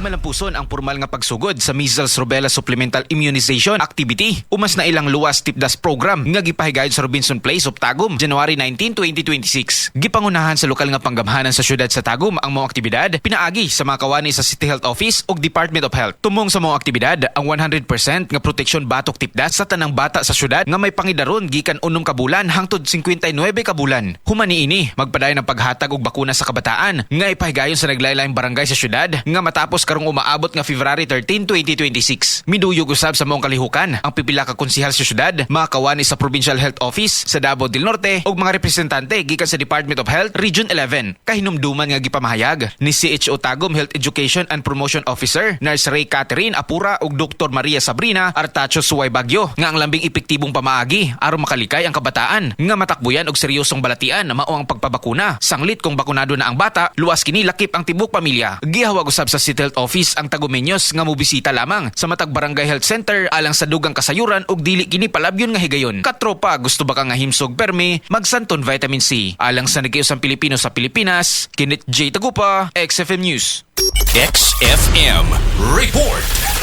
Malampuson ang formal nga pagsugod sa measles rubella supplemental immunization activity. Umas na ilang luwas tipdas program nga gipahigayon sa Robinson Place of Tagum, January 19, 2026. Gipangunahan sa lokal nga panggamhanan sa syudad sa Tagum ang mga aktibidad pinaagi sa mga kawani sa City Health Office ug Department of Health. Tumong sa mga aktibidad ang 100% nga proteksyon batok tipdas sa tanang bata sa syudad nga may pangidaron gikan 6 ka bulan hangtod 59 ka bulan. Humani ini magpadayon ng paghatag og bakuna sa kabataan nga ipahigayon sa naglaylayng barangay sa syudad nga matapos karong umaabot nga February 13, 2026. Miduyog usab sa maong kalihukan ang pipila ka konsehal sa syudad, mga kawani sa Provincial Health Office sa Davao del Norte ug mga representante gikan sa Department of Health Region 11. Kahinumduman nga gipamahayag ni CHO Tagum Health Education and Promotion Officer Nurse Ray Catherine Apura ug Dr. Maria Sabrina Artacho Suway Bagyo nga ang lambing epektibong pamaagi aron makalikay ang kabataan nga matakbuyan og seryosong balatian na mao ang pagpabakuna. Sanglit kung bakunado na ang bata, luwas kini lakip ang tibok pamilya. Gihawag usab sa City Health Office ang Tagumeños nga mobisita lamang sa matag Barangay Health Center alang sa dugang kasayuran ug dili kini palabyon nga higayon. Katropa, gusto ba ka nga himsog permi, magsanton vitamin C. Alang sa nagkiusang Pilipino sa Pilipinas, Kenneth J. Tagupa, XFM News. XFM Report.